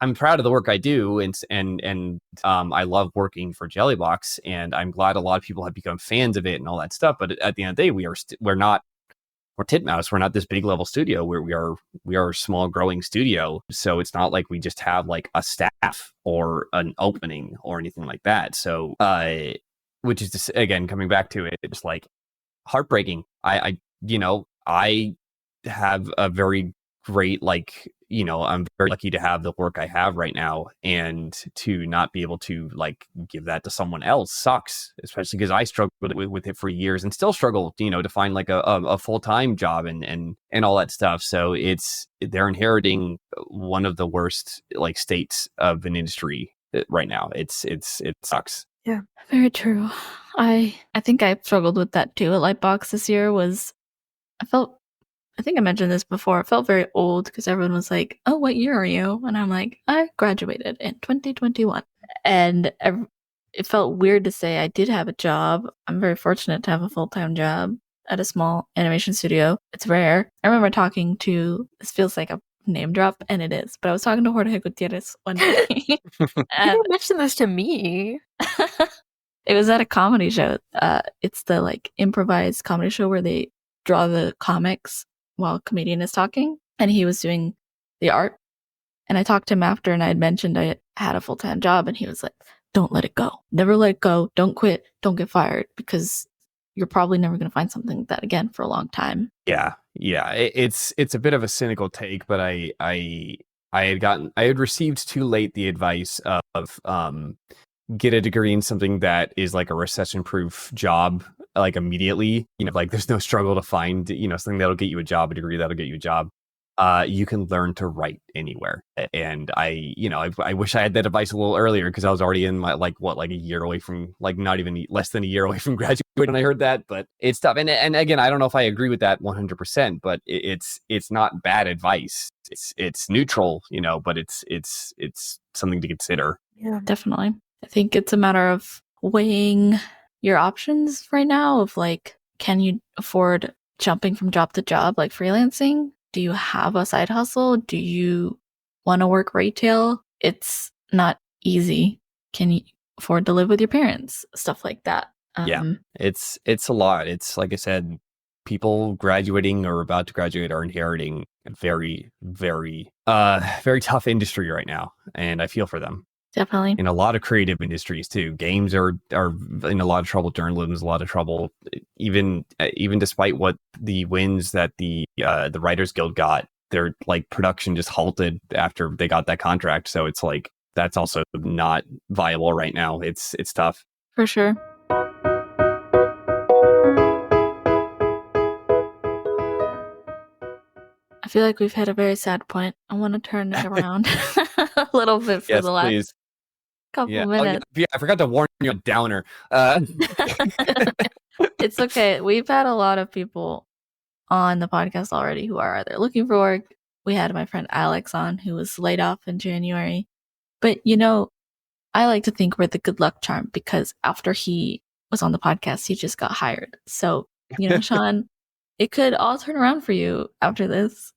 I'm proud of the work I do, and I love working for Jellybox, and I'm glad a lot of people have become fans of it and all that stuff. But at the end of the day, we're Titmouse. We're not this big level studio. We are a small growing studio. So it's not like we just have like a staff or an opening or anything like that. So, which is just, again, coming back to it, it's like heartbreaking. I have a very great, like, I'm very lucky to have the work I have right now, and to not be able to like give that to someone else sucks, especially because I struggled with it for years and still struggle, to find like a full-time job and all that stuff. So they're inheriting one of the worst like states of an industry right now. It sucks. Yeah, very true. I think I struggled with that too at Lightbox this year. I think I mentioned this before. I felt very old because everyone was like, oh, what year are you? And I'm like, I graduated in 2021. And it felt weird to say I did have a job. I'm very fortunate to have a full-time job at a small animation studio. It's rare. I remember talking to, this feels like a name drop, and it is, but I was talking to Jorge Gutierrez one day. You didn't mention this to me. It was at a comedy show. It's the like improvised comedy show where they draw the comics while a comedian is talking, and he was doing the art. And I talked to him after, and I had mentioned I had a full-time job, and he was like, don't let it go. Never let it go. Don't quit. Don't get fired, because you're probably never going to find something like that again for a long time. Yeah. It's a bit of a cynical take, but I had received too late the advice of get a degree in something that is like a recession-proof job, like immediately. Like, there's no struggle to find, something that'll get you a job, a degree that'll get you a job. You can learn to write anywhere. And I wish I had that advice a little earlier, because I was already in my like a year away from, like, not even less than a year away from graduating when I heard that. But it's tough. And again, I don't know if I agree with that 100%, but it's not bad advice. It's neutral, but it's something to consider. Yeah, definitely. I think it's a matter of weighing your options right now of like, can you afford jumping from job to job, like freelancing? Do you have a side hustle? Do you want to work retail? It's not easy. Can you afford to live with your parents? Stuff like that. Yeah, it's a lot. It's like I said, people graduating or about to graduate are inheriting a very, very, very tough industry right now, and I feel for them. Definitely. In a lot of creative industries too. Games are in a lot of trouble. Journalism is a lot of trouble. Even despite what the wins that the Writers Guild got, their like production just halted after they got that contract. So it's like that's also not viable right now. It's tough. For sure. I feel like we've hit a very sad point. I want to turn it around a little bit for Yes, the last please. couple minutes. Yeah, I forgot to warn you a downer. It's okay. We've had a lot of people on the podcast already who are either looking for work. We had my friend Alex on who was laid off in January. But I like to think we're the good luck charm because after he was on the podcast, he just got hired. So, Sean, it could all turn around for you after this.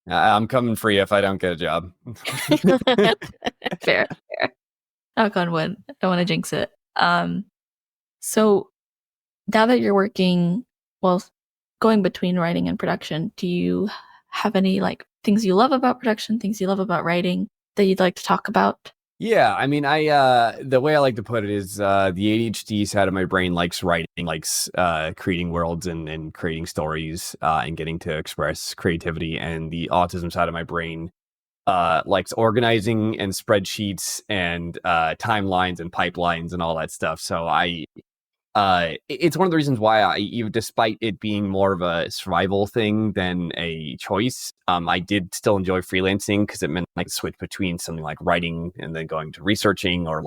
I'm coming for you if I don't get a job. Fair. Knock on wood. I don't want to jinx it. So now that you're working, going between writing and production, do you have any things you love about production, things you love about writing that you'd like to talk about? Yeah, I mean, the way I like to put it is the ADHD side of my brain likes writing, likes creating worlds and creating stories and getting to express creativity, and the autism side of my brain likes organizing and spreadsheets and timelines and pipelines and all that stuff. So it's one of the reasons why despite it being more of a survival thing than a choice, I did still enjoy freelancing because it meant I could switch between something like writing and then going to researching, or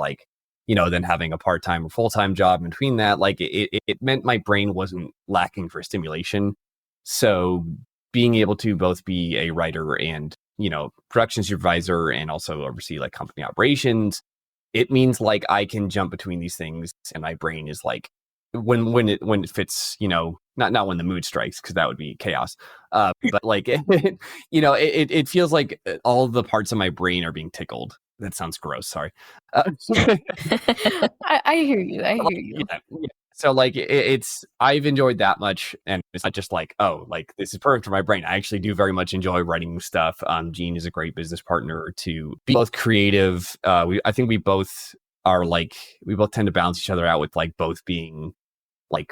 then having a part-time or full-time job in between that. It meant my brain wasn't lacking for stimulation. So being able to both be a writer and, production supervisor and also oversee company operations, it means I can jump between these things, and my brain is when it fits, not when the mood strikes, because that would be chaos. But it feels like all the parts of my brain are being tickled. That sounds gross. Sorry. I hear you. Yeah. So I've enjoyed that much, and it's not just this is perfect for my brain. I actually do very much enjoy writing stuff. Jean is a great business partner to be both creative. I think we both are we both tend to balance each other out with both being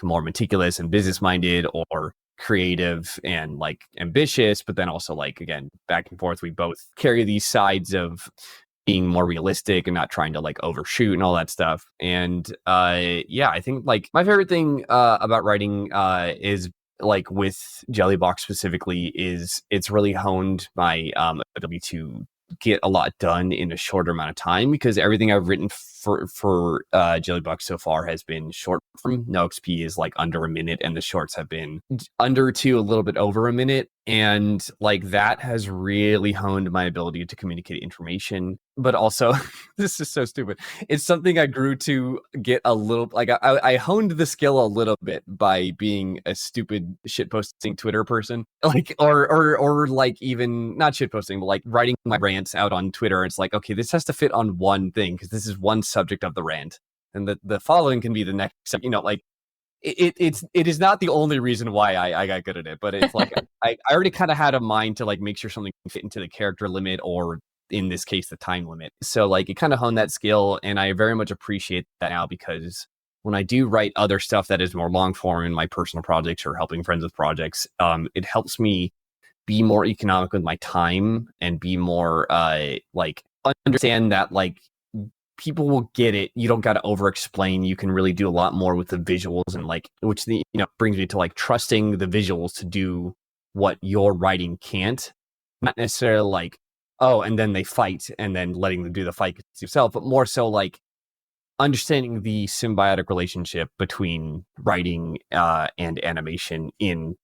more meticulous and business minded, or creative and ambitious, but then also again, back and forth. We both carry these sides of being more realistic and not trying to overshoot and all that stuff. And I think my favorite thing about writing is with Jellybox specifically is it's really honed my ability to get a lot done in a shorter amount of time, because everything I've written for Jellybox so far has been short form. No XP is under a minute, and the shorts have been under to a little bit over a minute. And that has really honed my ability to communicate information. But also, this is so stupid. It's something I grew to get a little I honed the skill a little bit by being a stupid shitposting Twitter person, or even not shitposting, but writing my rants out on Twitter. It's okay, this has to fit on one thing because this is one subject of the rant, and the following can be the next. It is not the only reason why I got good at it, but it's I already kind of had a mind to make sure something can fit into the character limit, or in this case the time limit. So it kind of honed that skill, and I very much appreciate that now, because when I do write other stuff that is more long form in my personal projects or helping friends with projects, it helps me be more economic with my time and be more understand that people will get it. You don't got to over explain. You can really do a lot more with the visuals, and which brings me to trusting the visuals to do what your writing can't. Not necessarily oh, and then they fight and then letting them do the fight yourself, but more so understanding the symbiotic relationship between writing and animation in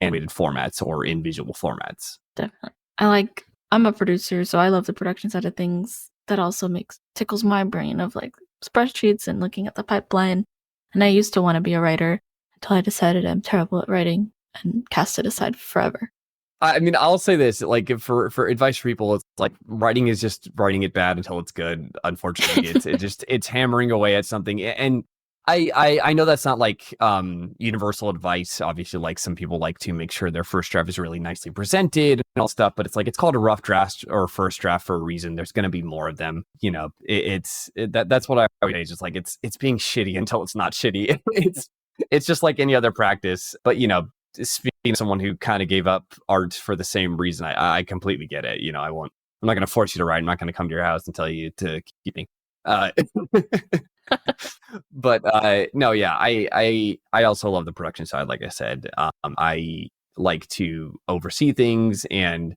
animated formats or in visual formats. Definitely. I'm a producer, so I love the production side of things. That also tickles my brain of spreadsheets and looking at the pipeline. And I used to want to be a writer until I decided I'm terrible at writing and cast it aside forever. I mean, I'll say this, for advice for people, it's writing is just writing it bad until it's good. Unfortunately, it's hammering away at something. And I know that's not universal advice. Obviously, some people like to make sure their first draft is really nicely presented and all stuff, but it's it's called a rough draft or first draft for a reason. There's going to be more of them. That's what I always just it's being shitty until it's not shitty. It's just like any other practice. But speaking of someone who kind of gave up art for the same reason, I completely get it. I won't I'm not going to force you to write. I'm not going to come to your house and tell you to keep me. But no, yeah, I also love the production side. Like I said, I like to oversee things and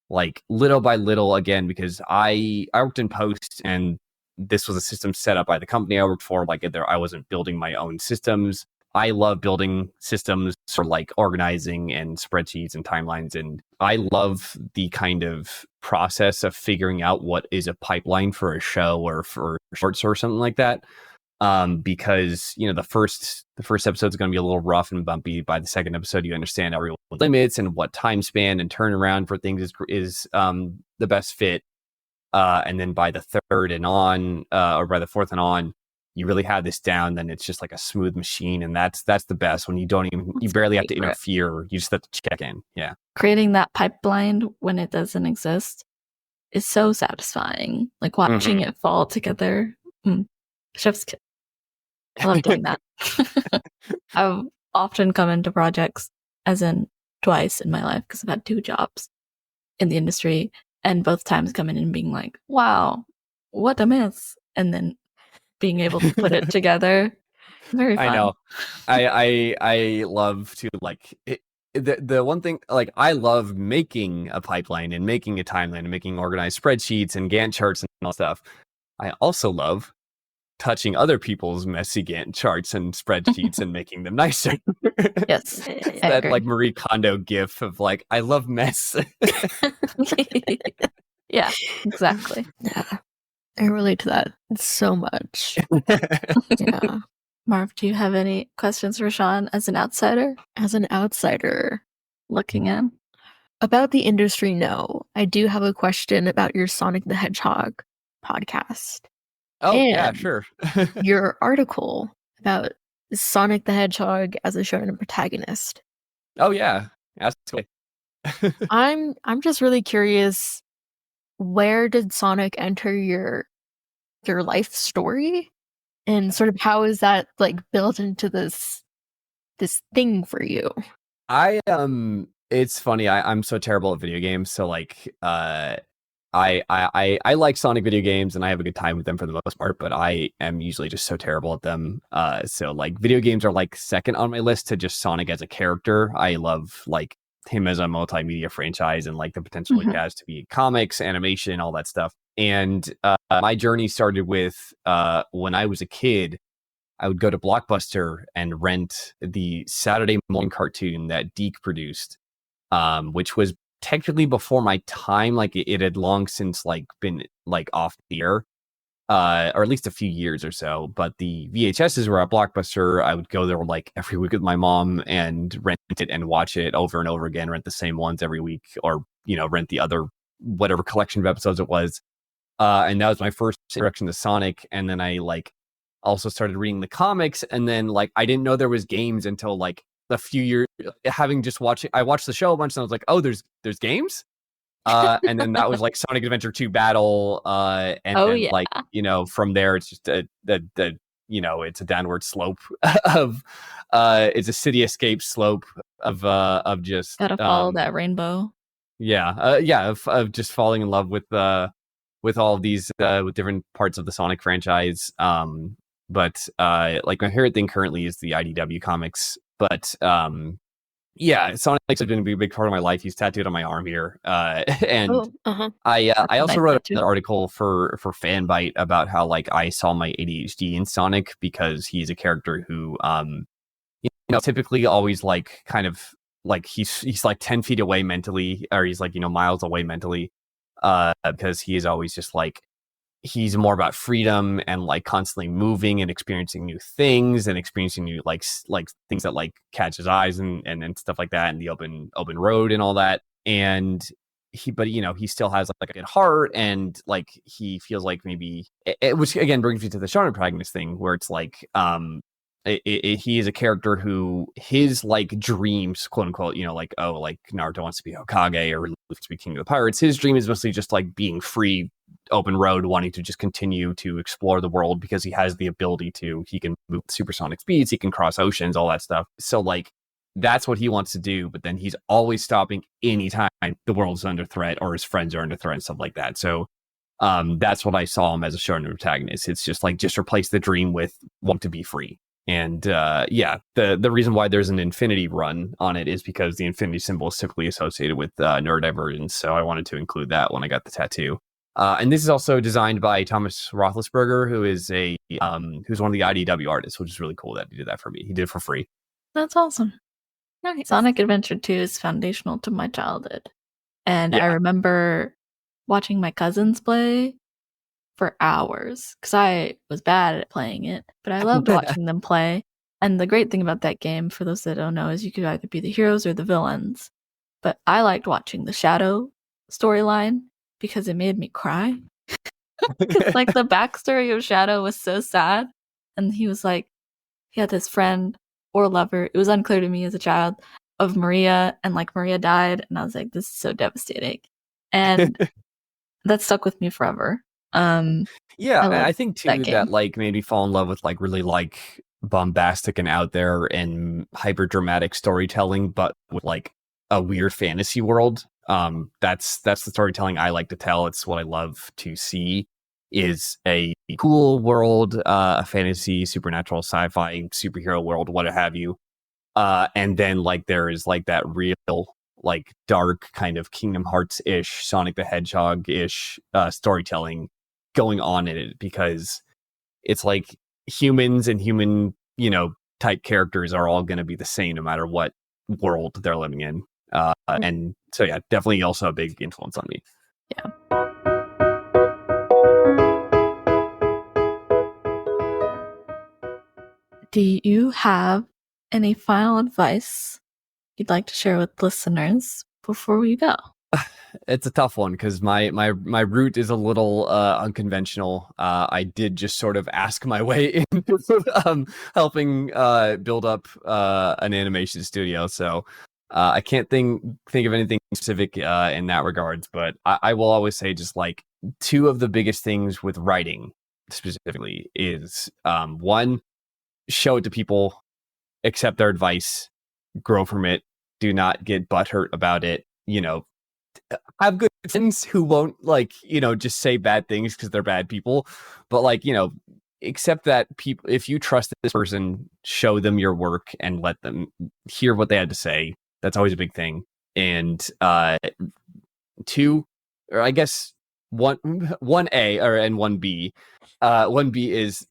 like little by little, again, because I worked in post and this was a system set up by the company I worked for. Like I wasn't building my own systems. I love building systems for like organizing and spreadsheets and timelines. And I love the kind of process of figuring out what is a pipeline for a show or for shorts or something like that. Because the first episode is going to be a little rough and bumpy. By the second episode, you understand everyone's limits and what time span and turnaround for things is the best fit. And then by the third and on, or by the fourth and on, you really have this down. Then it's just like a smooth machine, and that's the best when you barely have to interfere. You just have to check in. Yeah, creating that pipeline when it doesn't exist is so satisfying. Like watching it fall together. Chef's kiss. I love doing that. I've often come into projects, as in twice in my life, because I've had 2 jobs in the industry, and both times coming in and being like, wow, what a mess. And then being able to put it together. Very fun. I know. I love to like it. The one thing, like, I love making a pipeline and making a timeline and making organized spreadsheets and Gantt charts and all stuff. I also love touching other people's messy Gantt charts and spreadsheets and making them nicer. Yes. That like Marie Kondo gif of like, I love mess. Yeah, exactly. Yeah, I relate to that so much. Yeah. Marv, do you have any questions for Sean as an outsider? As an outsider looking in? About the industry, no. I do have a question about your Sonic the Hedgehog podcast. Oh, yeah, sure. Your article about Sonic the Hedgehog as a shōnen protagonist. Oh, yeah. Ask away. I'm just really curious, where did Sonic enter your life story? And sort of how is that like built into this thing for you? It's funny. I'm so terrible at video games. So like, I like Sonic video games and I have a good time with them for the most part, but I am usually just so terrible at them. So like video games are like second on my list to just Sonic as a character. I love like him as a multimedia franchise and like the potential he has to be comics, animation, all that stuff. And my journey started with when I was a kid, I would go to Blockbuster and rent the Saturday morning cartoon that Deke produced, which was technically before my time. Like it had long since like been like off the air, or at least a few years or so. But the VHSs were at Blockbuster. I would go there like every week with my mom and rent it and watch it over and over again, rent the same ones every week, or rent the other whatever collection of episodes it was. And that was my first introduction to Sonic. And then I like also started reading the comics, and then like I didn't know there was games until like a few years, having just I watched the show a bunch and I was like, oh, there's games. And then that was like Sonic Adventure 2 Battle. And then like, from there it's just it's a downward slope of it's a city escape slope of just gotta follow that rainbow. Of just falling in love with all of these with different parts of the Sonic franchise. But like my favorite thing currently is the IDW comics. But Sonic's been a big part of my life. He's tattooed on my arm here. And I also wrote an article for Fanbyte about how like I saw my ADHD in Sonic, because he's a character who typically always like kind of like he's like 10 feet away mentally, or he's like miles away mentally, because he is always just like, he's more about freedom and like constantly moving and experiencing new things and experiencing new like things that like catch his eyes and stuff like that, and the open road and all that. And he still has like a good heart, and like he feels like maybe which again brings me to the shōnen protagonist thing, where it's like he is a character who his like dreams, quote unquote, like, oh, like Naruto wants to be Hokage or wants to be king of the pirates. His dream is mostly just like being free, open road, wanting to just continue to explore the world because he has the ability to. He can move supersonic speeds, he can cross oceans, all that stuff. So like that's what he wants to do, but then he's always stopping anytime the world's under threat or his friends are under threat and stuff like that. So that's what I saw him as a shōnen protagonist. It's just like, just replace the dream with want to be free. And the reason why there's an infinity run on it is because the infinity symbol is typically associated with neurodivergence. So I wanted to include that when I got the tattoo. And this is also designed by Thomas Roethlisberger, who is who's one of the IDW artists, which is really cool that he did that for me. He did it for free. That's awesome. Nice. Sonic Adventure 2 is foundational to my childhood. And Yeah. I remember watching my cousins play for hours because I was bad at playing it, but I loved watching them play. And the great thing about that game, for those that don't know, is you could either be the heroes or the villains. But I liked watching the Shadow storyline because it made me cry. Because like the backstory of Shadow was so sad. And he was like, he had this friend or lover, it was unclear to me as a child, of Maria, and like Maria died, and I was like, this is so devastating. And that stuck with me forever. I think too that that like made me fall in love with like really like bombastic and out there and hyper dramatic storytelling, but with like a weird fantasy world. That's the storytelling I like to tell. It's what I love to see, is a cool world, a fantasy, supernatural, sci-fi, superhero world, what have you. And then like there is like that real like dark kind of Kingdom Hearts-ish, Sonic the Hedgehog-ish storytelling going on in it, because it's like humans and human, type characters are all going to be the same no matter what world they're living in. And so, yeah, definitely also a big influence on me. Yeah. Do you have any final advice you'd like to share with listeners before we go? It's a tough one because my route is a little unconventional. I did just sort of ask my way into helping build up an animation studio. So I can't think of anything specific in that regards. But I will always say just like two of the biggest things with writing specifically is one, show it to people, accept their advice, grow from it, do not get butthurt about it. Have good friends who won't just say bad things because they're bad people, but accept that people, if you trust this person, show them your work and let them hear what they had to say. That's always a big thing. And two, or I guess one A and one B. One B is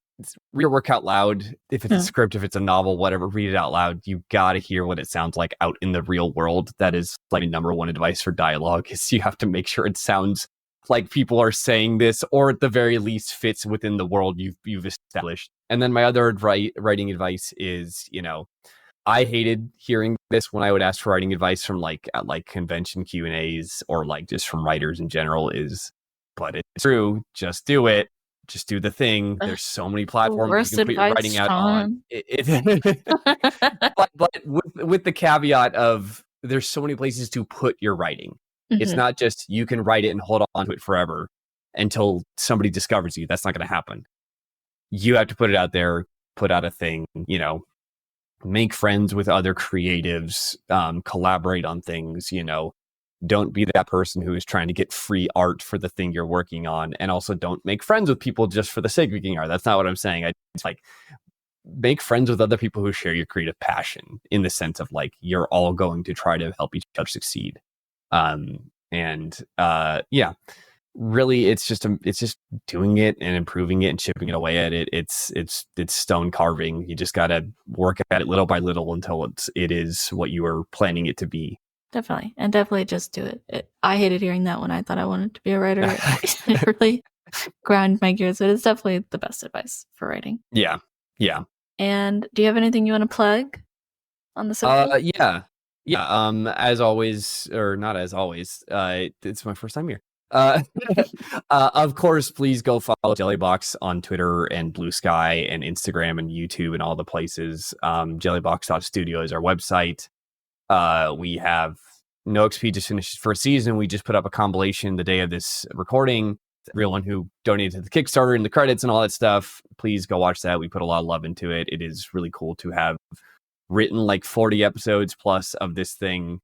read your work out loud. If it's a script, if it's a novel, whatever, read it out loud. You got to hear what it sounds like out in the real world. That is like number one advice for dialogue, is you have to make sure it sounds like people are saying this, or at the very least fits within the world you've established. And then my other writing advice is, I hated hearing this when I would ask for writing advice from at convention Q&As or just from writers in general, but it's true. Just do it. Just do the thing. There's so many platforms you can put your writing out on. But with the caveat of there's so many places to put your writing. Mm-hmm. It's not just you can write it and hold on to it forever until somebody discovers you. That's not going to happen. You have to put it out there, put out a thing, make friends with other creatives, collaborate on things, Don't be that person who is trying to get free art for the thing you're working on. And also don't make friends with people just for the sake of making art. That's not what I'm saying. It's make friends with other people who share your creative passion, in the sense of you're all going to try to help each other succeed. Really it's just doing it and improving it and chipping it away at it. It's stone carving. You just got to work at it little by little until it is what you were planning it to be. Definitely. And definitely just do it. I hated hearing that when I thought I wanted to be a writer. It really ground my gears, but it's definitely the best advice for writing. Yeah. Yeah. And do you have anything you want to plug on the social? Yeah. As always, or not as always, it's my first time here. Of course, please go follow Jellybox on Twitter and Blue Sky and Instagram and YouTube and all the places. Jellybox.studio is our website. We have No XP just finished his first season. We just put up a compilation the day of this recording. Everyone who donated to the Kickstarter and the credits and all that stuff, please go watch that. We put a lot of love into it. It is really cool to have written like 40 episodes plus of this thing,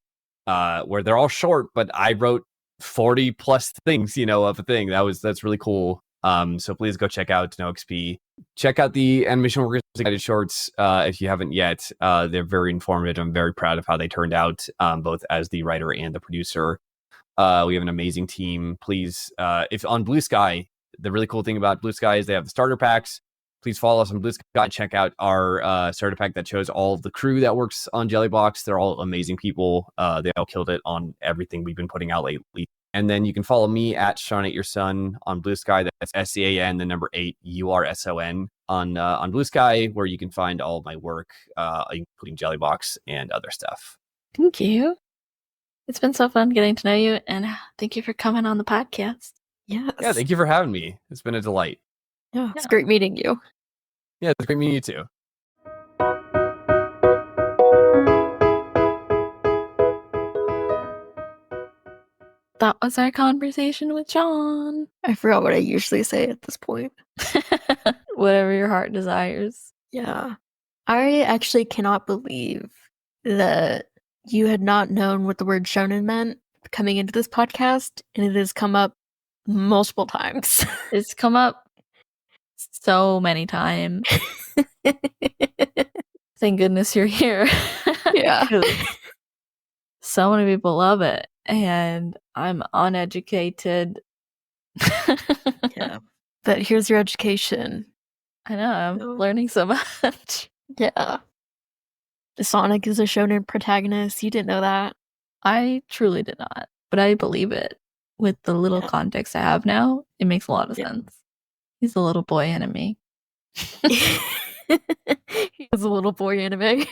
where they're all short, but I wrote 40 plus things, of a thing. That's really cool. So please go check out NoXP. Check out the Animation Workers Guided Shorts if you haven't yet. They're very informative. I'm very proud of how they turned out, both as the writer and the producer. We have an amazing team. Please, if on Blue Sky, the really cool thing about Blue Sky is they have the starter packs. Please follow us on Blue Sky and check out our starter pack that shows all of the crew that works on Jellybox. They're all amazing people. They all killed it on everything we've been putting out lately. And then you can follow me at Sean8Yourson on Blue Sky. That's SCAN, the number 8, URSON on Blue Sky, where you can find all of my work, including Jellybox and other stuff. Thank you. It's been so fun getting to know you, and thank you for coming on the podcast. Yes. Yeah, thank you for having me. It's been a delight. Yeah, it's great meeting you. Yeah, it's great meeting you too. That was our conversation with John. I forgot what I usually say at this point. Whatever your heart desires. Yeah. I actually cannot believe that you had not known what the word shōnen meant coming into this podcast, and it has come up multiple times. It's come up so many times. Thank goodness you're here. Yeah. So many people love it, and I'm uneducated. Yeah. But here's your education. I know, I'm learning so much. Yeah. Sonic is a shōnen protagonist. You didn't know that? I truly did not, but I believe it. With the little context I have now, it makes a lot of sense. He's a little boy anime. He's a little boy anime.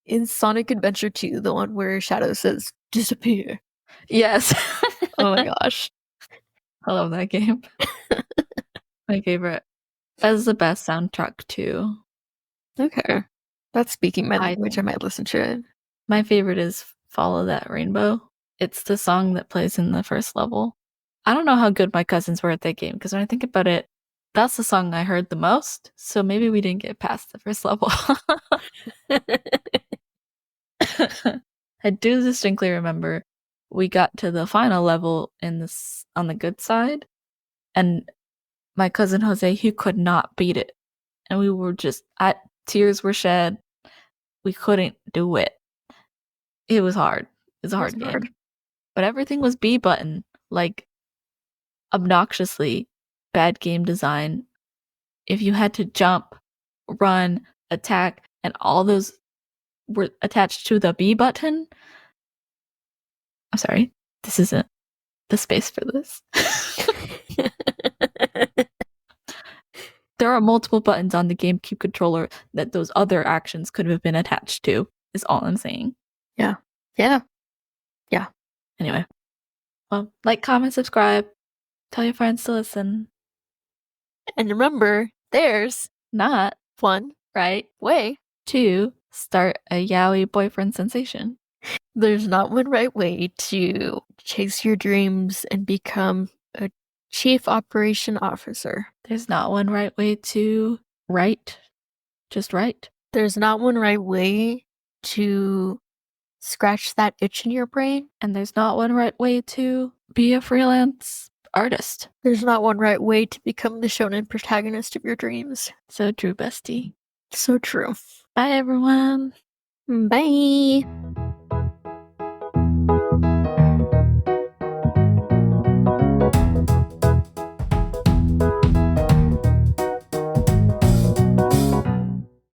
In Sonic Adventure 2, the one where Shadow says, disappear. Yes. Oh my gosh. I love that game. My favorite. That's the best soundtrack too. Okay. That's speaking my language. I might listen to it. My favorite is Follow That Rainbow. It's the song that plays in the first level. I don't know how good my cousins were at that game, because when I think about it, that's the song I heard the most, so maybe we didn't get past the first level. I do distinctly remember we got to the final level on the good side, and my cousin Jose, he could not beat it. And we were just, tears were shed. We couldn't do it. It was hard. It was a hard game. But everything was B button, like obnoxiously bad game design. If you had to jump, run, attack, and all those were attached to the B button. I'm sorry, this isn't the space for this. There are multiple buttons on the GameCube controller that those other actions could have been attached to, is all I'm saying. Yeah. Anyway. Well, like, comment, subscribe. Tell your friends to listen. And remember, there's not one right way to start a yaoi boyfriend sensation. There's not one right way to chase your dreams and become a chief operation officer. There's not one right way to write. Just write. There's not one right way to scratch that itch in your brain. And there's not one right way to be a freelance artist. There's not one right way to become the shōnen protagonist of your dreams. So true, bestie. So true. Bye, everyone. Bye.